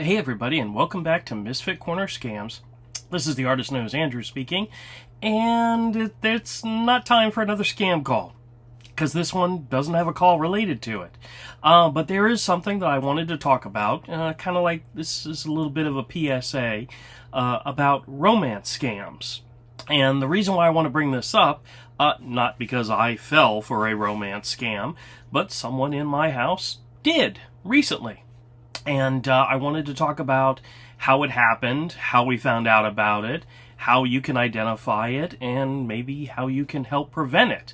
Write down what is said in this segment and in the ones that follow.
Hey everybody, and welcome back to Misfit Corner Scams. This is the artist known as Andrew speaking, and it's not time for another scam call, because this one doesn't have a call related to it. But there is something that I wanted to talk about, kind of like this is a little bit of a PSA about romance scams. And the reason why I want to bring this up, not because I fell for a romance scam, but someone in my house did recently. And I wanted to talk about how it happened, how we found out about it, how you can identify it, and maybe how you can help prevent it.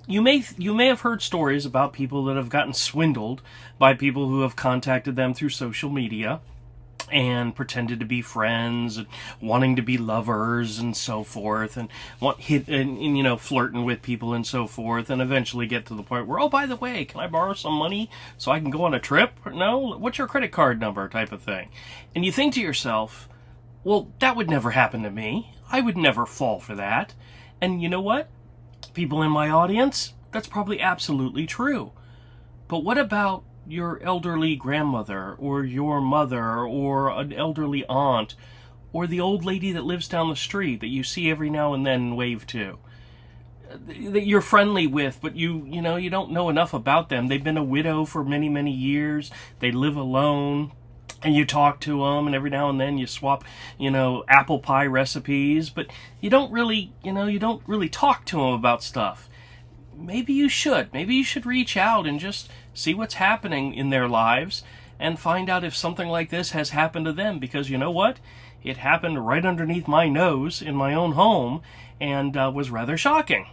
You may have heard stories about people that have gotten swindled by people who have contacted them through social media and pretended to be friends and wanting to be lovers and so forth, and flirting with people and so forth, and eventually get to the point where, oh, by the way, can I borrow some money so I can go on a trip? No, what's your credit card number, type of thing. And you think to yourself, well, that would never happen to me. I would never fall for that. And you know what? People in my audience, that's probably absolutely true. But what about your elderly grandmother, or your mother, or an elderly aunt, or the old lady that lives down the street that you see every now and then and wave to, that you're friendly with, but you don't know enough about them. They've been a widow for many, many years. They live alone, and you talk to them, and every now and then you swap, apple pie recipes, but you don't really talk to them about stuff. Maybe you should. Maybe you should reach out and just see what's happening in their lives and find out if something like this has happened to them, because you know what? It happened right underneath my nose in my own home and was rather shocking.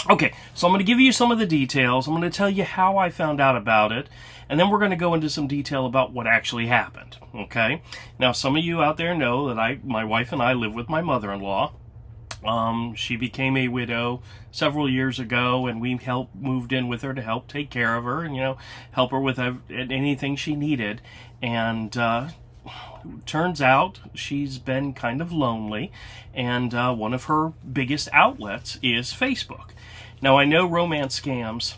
Okay, so I'm going to give you some of the details. I'm going to tell you how I found out about it, and then we're going to go into some detail about what actually happened, okay? Now, some of you out there know that my wife and I live with my mother-in-law. She became a widow several years ago, and we moved in with her to help take care of her and, help her with anything she needed. And turns out she's been kind of lonely, and one of her biggest outlets is Facebook. Now, I know romance scams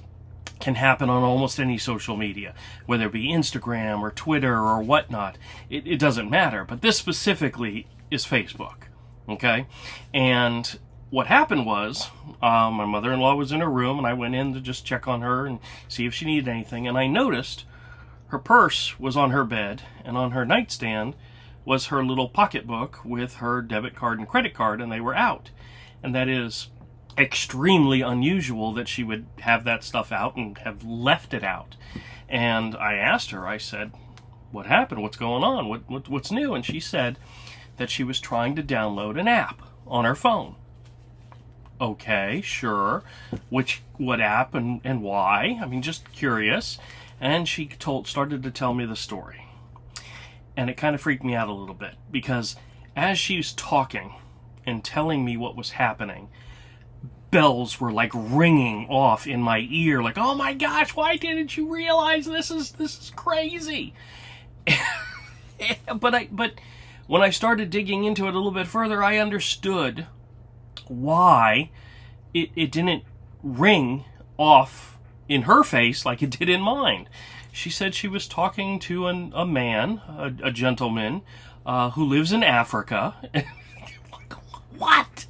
can happen on almost any social media, whether it be Instagram or Twitter or whatnot. It doesn't matter, but this specifically is Facebook. Okay, and what happened was, my mother-in-law was in her room, and I went in to just check on her and see if she needed anything, and I noticed her purse was on her bed, and on her nightstand was her little pocketbook with her debit card and credit card, and they were out. And that is extremely unusual that she would have that stuff out and have left it out. And I asked her, I said, what happened? What's going on? What's new? And she said that she was trying to download an app on her phone. Okay, sure. What app and why? I mean, just curious. And she started to tell me the story. And it kind of freaked me out a little bit, because as she was talking and telling me what was happening, bells were like ringing off in my ear, like, oh my gosh, why didn't you realize this is crazy? But when I started digging into it a little bit further, I understood why it didn't ring off in her face like it did in mine. She said she was talking to a man, a gentleman, who lives in Africa. What?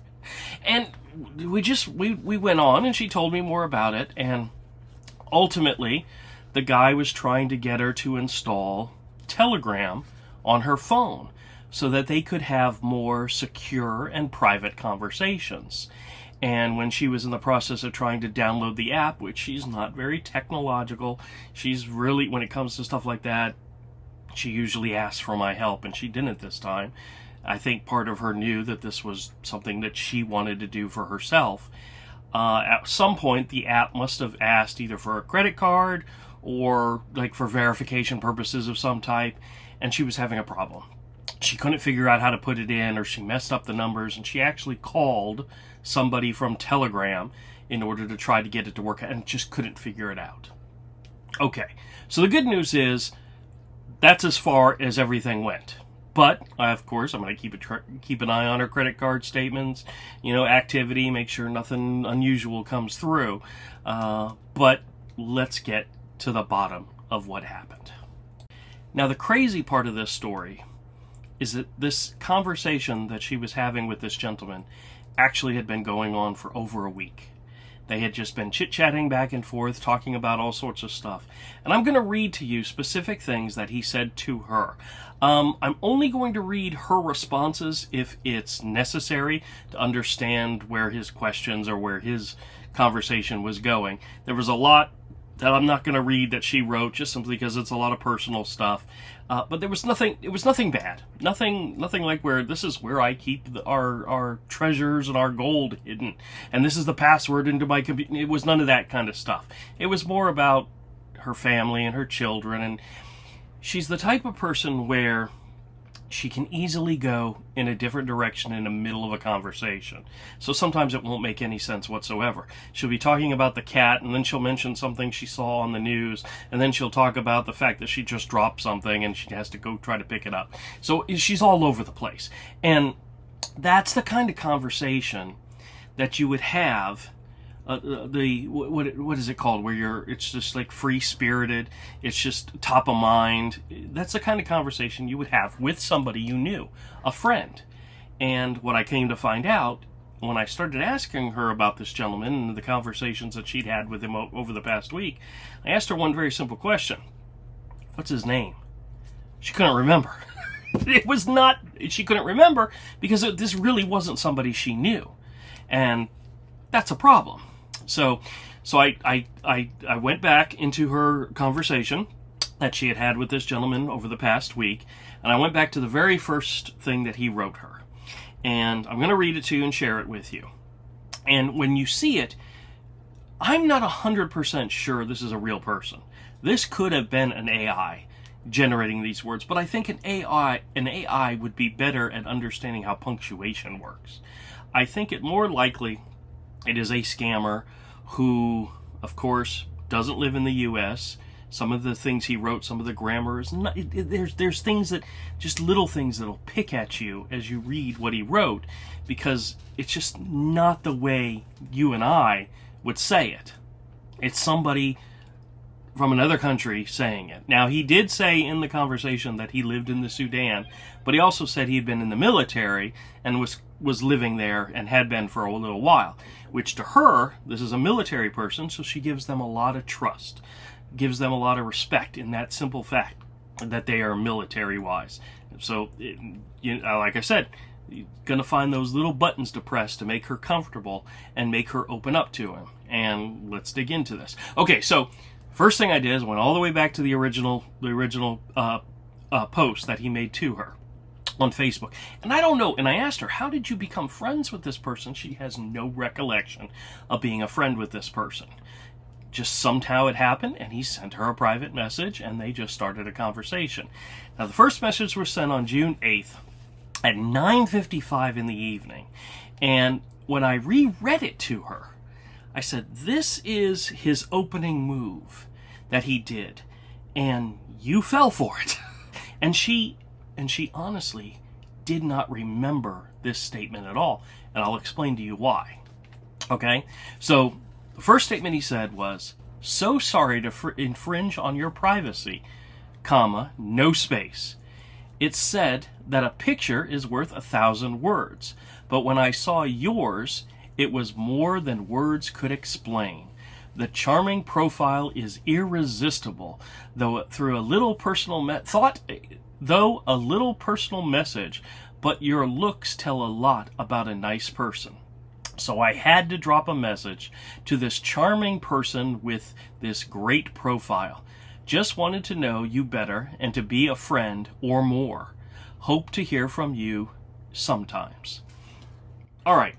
And we went on, and she told me more about it, and ultimately the guy was trying to get her to install Telegram on her phone, so that they could have more secure and private conversations. And when she was in the process of trying to download the app, which she's not very technological, she's really, when it comes to stuff like that, she usually asks for my help, and she didn't this time. I think part of her knew that this was something that she wanted to do for herself. At some point, the app must have asked either for a credit card or like for verification purposes of some type, and she was having a problem. She couldn't figure out how to put it in, or she messed up the numbers, and she actually called somebody from Telegram in order to try to get it to work, and just couldn't figure it out. Okay, so the good news is that's as far as everything went. But, of course, I'm going to keep an eye on her credit card statements, activity, make sure nothing unusual comes through. But let's get to the bottom of what happened. Now, the crazy part of this story is that this conversation that she was having with this gentleman actually had been going on for over a week. They had just been chit-chatting back and forth, talking about all sorts of stuff. And I'm going to read to you specific things that he said to her. I'm only going to read her responses if it's necessary to understand where his questions or where his conversation was going. There was a lot that I'm not going to read that she wrote just simply because it's a lot of personal stuff. But there was nothing, it was nothing bad. Nothing like where this is where I keep our treasures and our gold hidden. And this is the password into my computer. It was none of that kind of stuff. It was more about her family and her children. And she's the type of person where she can easily go in a different direction in the middle of a conversation. So sometimes it won't make any sense whatsoever. She'll be talking about the cat, and then she'll mention something she saw on the news, and then she'll talk about the fact that she just dropped something and she has to go try to pick it up. So she's all over the place. And that's the kind of conversation that you would have what is it called, where it's just like free spirited, it's just top of mind. That's the kind of conversation you would have with somebody you knew, a friend. And what I came to find out when I started asking her about this gentleman and the conversations that she'd had with him over the past week, I asked her one very simple question: what's his name? She couldn't remember. She couldn't remember because this really wasn't somebody she knew, and that's a problem. So I went back into her conversation that she had with this gentleman over the past week, and I went back to the very first thing that he wrote her. And I'm going to read it to you and share it with you. And when you see it, I'm not 100% sure this is a real person. This could have been an AI generating these words, but I think an AI would be better at understanding how punctuation works. I think it more likely it is a scammer who, of course, doesn't live in the U.S. Some of the things he wrote, some of the grammar is not. There's things that, just little things that'll pick at you as you read what he wrote, because it's just not the way you and I would say it. It's somebody from another country saying it. Now, he did say in the conversation that he lived in the Sudan, but he also said he had been in the military and was living there and had been for a little while, which to her, this is a military person, so she gives them a lot of trust, gives them a lot of respect in that simple fact that they are military-wise. So, like I said, you're going to find those little buttons to press to make her comfortable and make her open up to him. And let's dig into this. Okay, so first thing I did is went all the way back to the original post that he made to her on Facebook. And I don't know, and I asked her, how did you become friends with this person? She has no recollection of being a friend with this person. Just somehow it happened, and he sent her a private message, and they just started a conversation. Now, the first message was sent on June 8th at 9:55 in the evening. And when I reread it to her, I said, this is his opening move that he did, and you fell for it. And she honestly did not remember this statement at all, and I'll explain to you why. Okay? So, the first statement he said was, so sorry to infringe on your privacy, comma, no space. It said that a picture is worth 1,000 words, but when I saw yours, it was more than words could explain. The charming profile is irresistible, though a little personal message, but your looks tell a lot about a nice person. So I had to drop a message to this charming person with this great profile. Just wanted to know you better and to be a friend or more. Hope to hear from you sometimes. All right.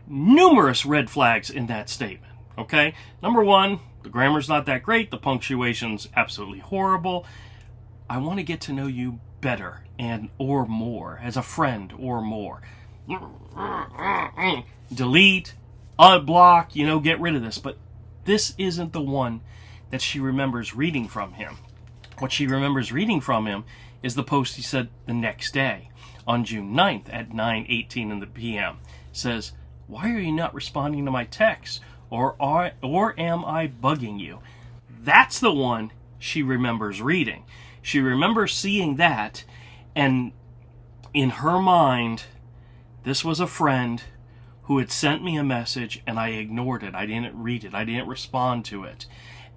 Numerous red flags in that statement, okay? Number one, the grammar's not that great. The punctuation's absolutely horrible. I want to get to know you better and or more, as a friend or more. Delete, unblock, get rid of this. But this isn't the one that she remembers reading from him. What she remembers reading from him is the post he said the next day, on June 9th at 9:18 in the p.m. Says, why are you not responding to my texts? Or am I bugging you? That's the one she remembers reading. She remembers seeing that, and in her mind, this was a friend who had sent me a message, and I ignored it. I didn't read it. I didn't respond to it.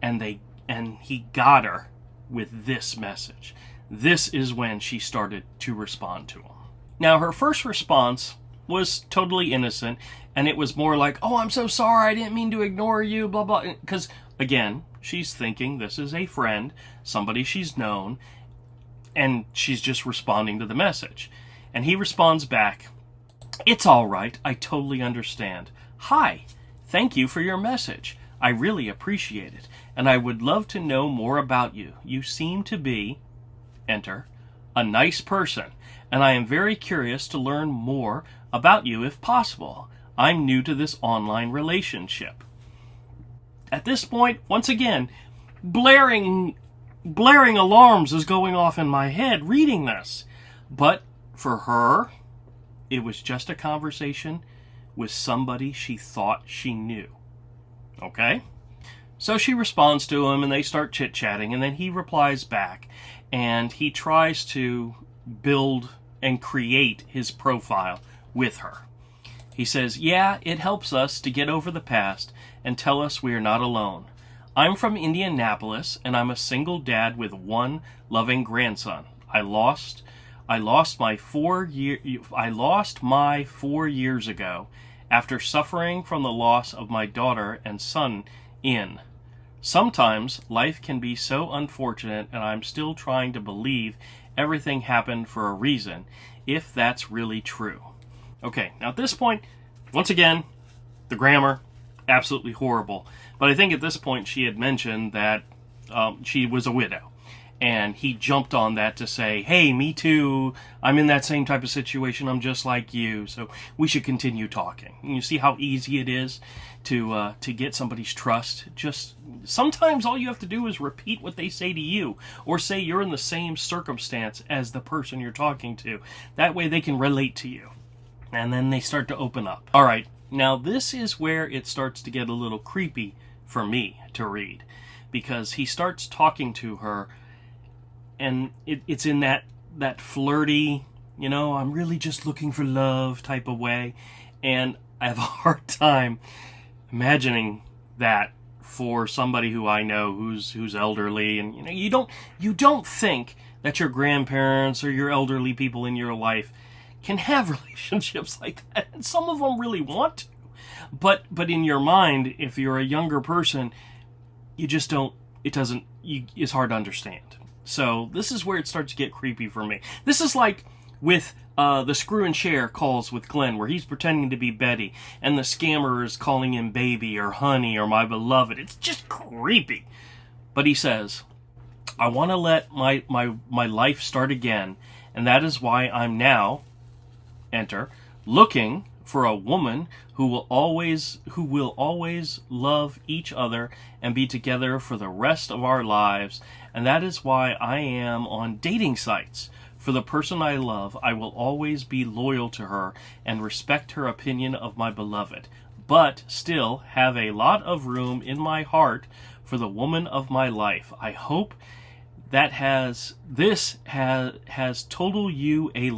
And he got her with this message. This is when she started to respond to him. Now, her first response was totally innocent, and it was more like, oh, I'm so sorry, I didn't mean to ignore you, blah, blah. Because, again, she's thinking this is a friend, somebody she's known, and she's just responding to the message. And he responds back, it's all right, I totally understand. Hi, thank you for your message. I really appreciate it, and I would love to know more about you. You seem to be, enter, a nice person, and I am very curious to learn more about you if possible. I'm new to this online relationship. At this point, once again, blaring alarms is going off in my head reading this. But for her, it was just a conversation with somebody she thought she knew. Okay? So she responds to him, and they start chit-chatting, and then he replies back, and he tries to build and create his profile with her. He says, yeah, it helps us to get over the past and tell us we are not alone. I'm from Indianapolis, and I'm a single dad with one loving grandson. I lost my 4 years ago after suffering from the loss of my daughter and son in. Sometimes life can be so unfortunate, and I'm still trying to believe everything happened for a reason, if that's really true. Okay, now at this point, once again, the grammar, absolutely horrible. But I think at this point she had mentioned that she was a widow. And he jumped on that to say, hey, me too. I'm in that same type of situation. I'm just like you. So we should continue talking. And you see how easy it is to get somebody's trust. Just sometimes all you have to do is repeat what they say to you. Or say you're in the same circumstance as the person you're talking to. That way they can relate to you. And then they start to open up. All right. Now this is where it starts to get a little creepy for me to read. Because he starts talking to her, and it's in that flirty, I'm really just looking for love type of way. And I have a hard time imagining that for somebody who I know who's elderly. And you don't think that your grandparents or your elderly people in your life can have relationships like that. And some of them really want to. But in your mind, if you're a younger person, you just don't, it's hard to understand. So this is where it starts to get creepy for me. This is like with the Screw and Share calls with Glenn, where he's pretending to be Betty, and the scammer is calling him baby or honey or my beloved. It's just creepy. But he says, I want to let my life start again, and that is why I'm now, enter, looking for a woman who will always love each other and be together for the rest of our lives. And that is why I am on dating sites. For the person I love, I will always be loyal to her and respect her opinion of my beloved, but still have a lot of room in my heart for the woman of my life. I hope that has told you a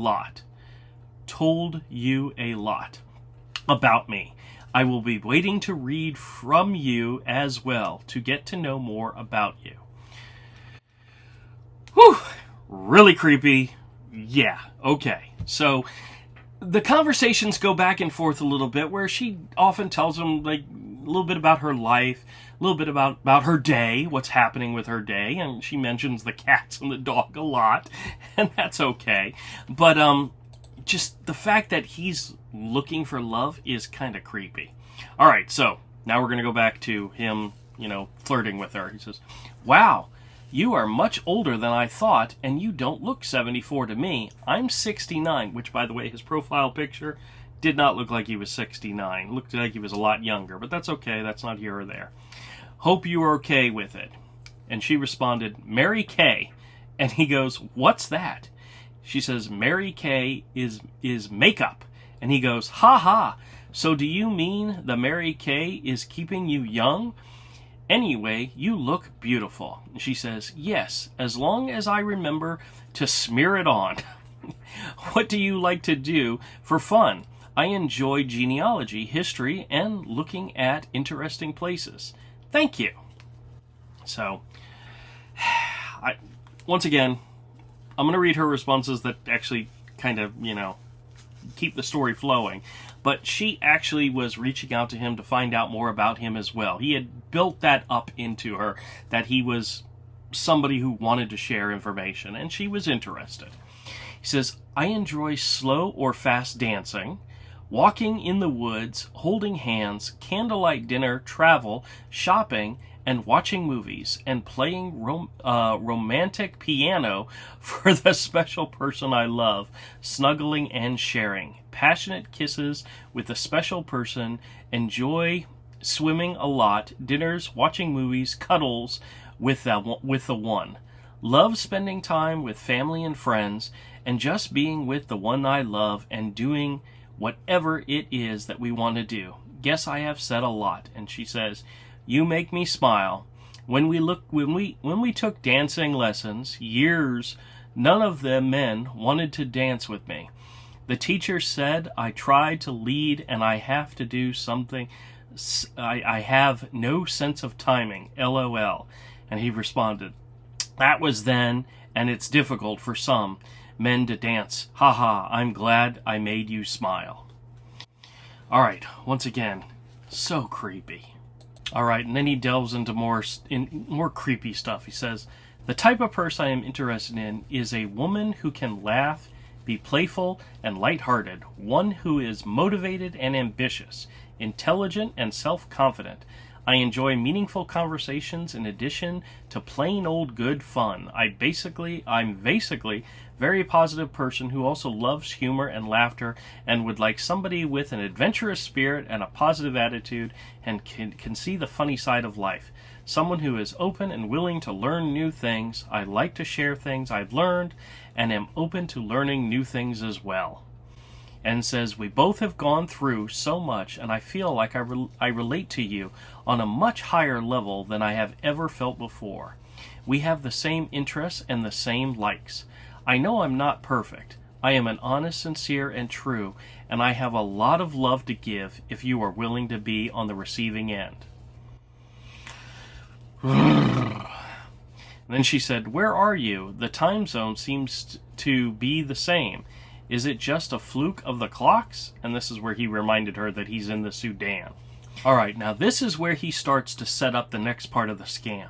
lot about me. I will be waiting to read from you as well to get to know more about you. Whew, really creepy. Yeah, okay. So the conversations go back and forth a little bit, where she often tells him like a little bit about her life, a little bit about her day, what's happening with her day, and she mentions the cats and the dog a lot, and that's okay. But just the fact that he's looking for love is kind of creepy. All right, so now we're going to go back to him, flirting with her. He says, wow, you are much older than I thought, and you don't look 74 to me. I'm 69, which, by the way, his profile picture did not look like he was 69. Looked like he was a lot younger, but that's okay. That's not here or there. Hope you are okay with it. And she responded, Mary Kay. And he goes, what's that? She says, Mary Kay is makeup. And he goes, ha ha. So do you mean the Mary Kay is keeping you young? Anyway, you look beautiful. She says, yes, as long as I remember to smear it on. What do you like to do for fun? I enjoy genealogy, history, and looking at interesting places. Thank you. So, once again, I'm going to read her responses that actually kind of, keep the story flowing. But she actually was reaching out to him to find out more about him as well. He had built that up into her, that he was somebody who wanted to share information, and she was interested. He says, I enjoy slow or fast dancing, walking in the woods, holding hands, candlelight dinner, travel, shopping, and watching movies, and playing romantic piano for the special person I love, snuggling and sharing, passionate kisses with a special person, enjoy swimming a lot, dinners, watching movies, cuddles with the one, love spending time with family and friends, and just being with the one I love and doing whatever it is that we want to do. Guess I have said a lot. And she says, you make me smile. When we took dancing lessons, none of the men wanted to dance with me. The teacher said I tried to lead and I have to do something. I have no sense of timing. LOL. And he responded, that was then, and it's difficult for some men to dance. Haha, I'm glad I made you smile. Alright, once again, so creepy. Alright, and then he delves into more creepy stuff. He says, the type of person I am interested in is a woman who can laugh, be playful and lighthearted, one who is motivated and ambitious, intelligent and self-confident. I enjoy meaningful conversations in addition to plain old good fun. I'm basically very positive person who also loves humor and laughter and would like somebody with an adventurous spirit and a positive attitude and can see the funny side of life. Someone who is open and willing to learn new things. I like to share things I've learned and am open to learning new things as well. And says, we both have gone through so much and I feel like I relate to you on a much higher level than I have ever felt before. We have the same interests and the same likes. I know I'm not perfect. I am an honest, sincere, and true, and I have a lot of love to give if you are willing to be on the receiving end. And then she said, where are you? The time zone seems to be the same. Is it just a fluke of the clocks? And this is where he reminded her that he's in the Sudan. Alright, now this is where he starts to set up the next part of the scam.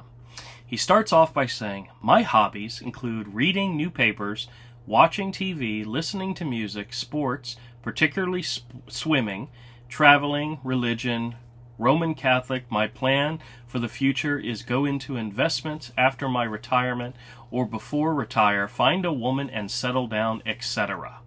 He starts off by saying, my hobbies include reading new papers, watching TV, listening to music, sports, particularly swimming, traveling, religion, Roman Catholic. My plan for the future is go into investments after my retirement or before retire, find a woman and settle down, etc.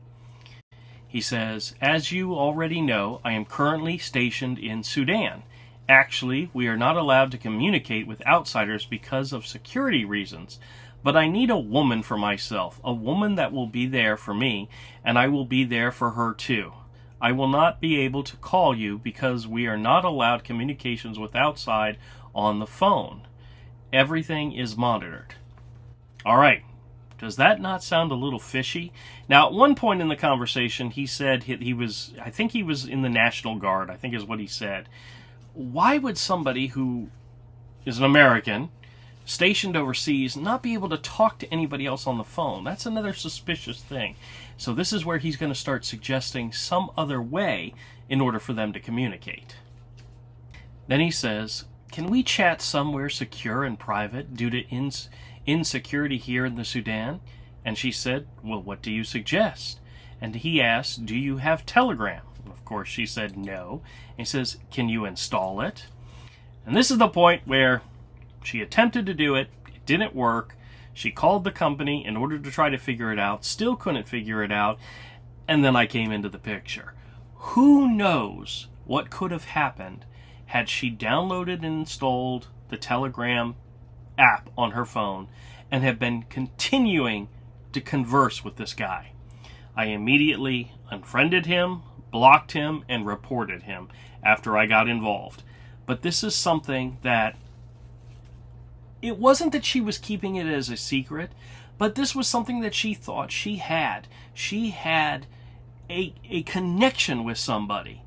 He says, as you already know, I am currently stationed in Sudan. Actually, we are not allowed to communicate with outsiders because of security reasons. But I need a woman for myself, a woman that will be there for me, and I will be there for her too. I will not be able to call you because we are not allowed communications with outside on the phone. Everything is monitored. All right. Does that not sound a little fishy? Now, at one point in the conversation, he said he was in the National Guard, I think is what he said. Why would somebody who is an American, stationed overseas, not be able to talk to anybody else on the phone? That's another suspicious thing. So this is where he's going to start suggesting some other way in order for them to communicate. Then he says, can we chat somewhere secure and private due to insecurity here in the Sudan? And she said, well, what do you suggest? And he asked, do you have Telegram? Of course, she said no. And he says, can you install it? And this is the point where she attempted to do it. It didn't work. She called the company in order to try to figure it out. Still couldn't figure it out. And then I came into the picture. Who knows what could have happened had she downloaded and installed the Telegram app on her phone and have been continuing to converse with this guy. I immediately unfriended him, blocked him, and reported him after I got involved. But this is something that it wasn't that she was keeping it as a secret, but this was something that she thought she had. She had a connection with somebody.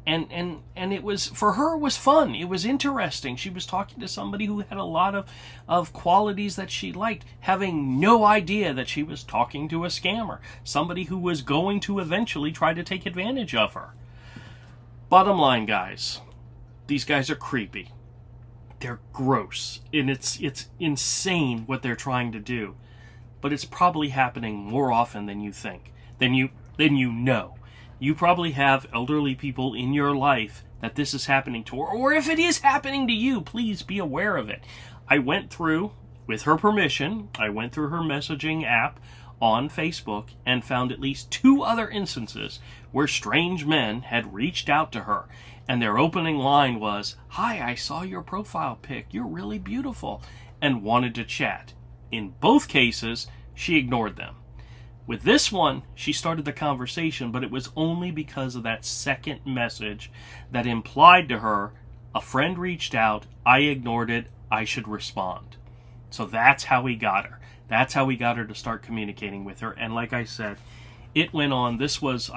And it was, for her, it was fun. It was interesting. She was talking to somebody who had a lot of qualities that she liked, having no idea that she was talking to a scammer, somebody who was going to eventually try to take advantage of her. Bottom line, guys, these guys are creepy. They're gross, and it's insane what they're trying to do. But it's probably happening more often than you think, than you know. You probably have elderly people in your life that this is happening to, or if it is happening to you, please be aware of it. I went through, with her permission, I went through her messaging app on Facebook and found at least 2 other instances where strange men had reached out to her, and their opening line was, "Hi, I saw your profile pic, you're really beautiful," and wanted to chat. In both cases, she ignored them. With this one, she started the conversation, but it was only because of that second message that implied to her, a friend reached out, I ignored it, I should respond. So that's how he got her. That's how we got her to start communicating with her. And like I said, it went on. This was,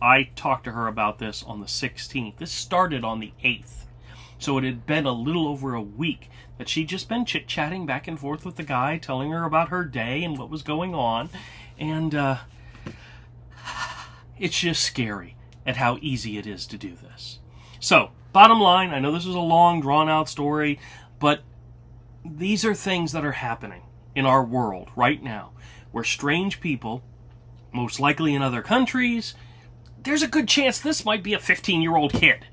I talked to her about this on the 16th. This started on the 8th. So it had been a little over a week that she'd just been chit-chatting back and forth with the guy, telling her about her day and what was going on. And it's just scary at how easy it is to do this. So, bottom line, I know this is a long, drawn-out story, but these are things that are happening in our world right now, where strange people, most likely in other countries, there's a good chance this might be a 15-year-old kid,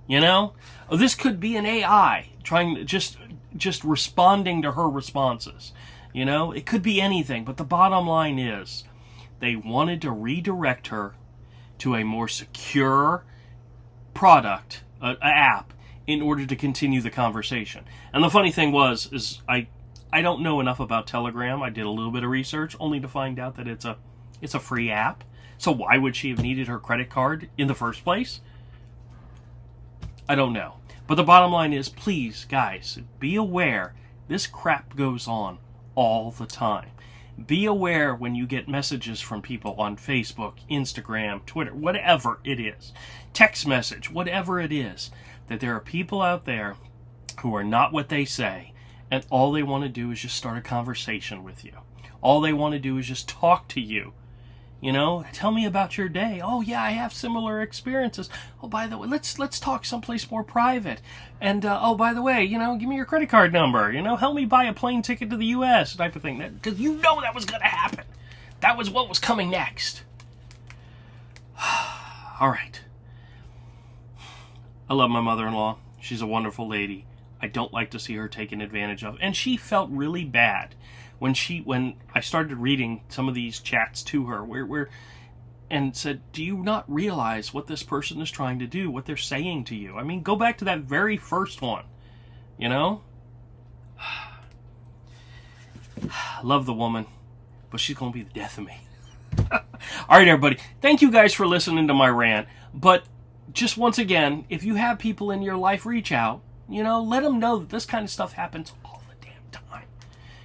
you know? Or this could be an AI trying to just responding to her responses. You know, it could be anything, but the bottom line is they wanted to redirect her to a more secure product, app, in order to continue the conversation. And the funny thing is I don't know enough about Telegram. I did a little bit of research only to find out that it's a free app. So why would she have needed her credit card in the first place? I don't know. But the bottom line is, please, guys, be aware this crap goes on all the time. Be aware when you get messages from people on Facebook, Instagram, Twitter, whatever it is, text message, whatever it is, that there are people out there who are not what they say, and all they want to do is just start a conversation with you. All they want to do is just talk to you. You know, tell me about your day. Oh yeah, I have similar experiences. Oh, by the way, let's talk someplace more private. And oh, by the way, you know, give me your credit card number. You know, help me buy a plane ticket to the U.S. type of thing. Because you know that was going to happen. That was what was coming next. All right. I love my mother-in-law. She's a wonderful lady. I don't like to see her taken advantage of. And she felt really bad when I started reading some of these chats to her, and said, do you not realize what this person is trying to do, what they're saying to you? I mean, go back to that very first one, you know? Love the woman, but she's going to be the death of me. All right, everybody. Thank you guys for listening to my rant. But just once again, if you have people in your life reach out, you know, let them know that this kind of stuff happens all the damn time.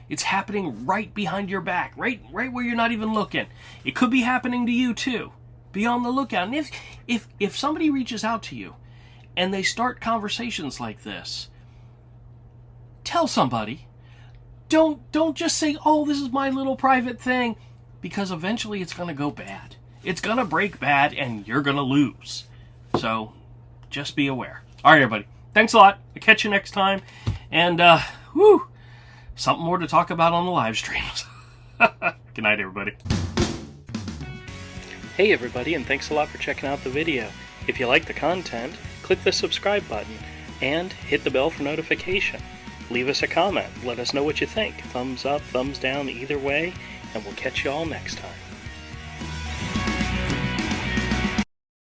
It's happening right behind your back, right where you're not even looking. It could be happening to you too. Be on the lookout. And if somebody reaches out to you and they start conversations like this, tell somebody. Don't just say, "Oh, this is my little private thing," because eventually it's going to go bad. It's going to break bad and you're going to lose. So just be aware. All right, everybody. Thanks a lot. I'll catch you next time. And, something more to talk about on the live streams. Good night, everybody. Hey, everybody, and thanks a lot for checking out the video. If you like the content, click the subscribe button and hit the bell for notification. Leave us a comment. Let us know what you think. Thumbs up, thumbs down, either way, and we'll catch you all next time.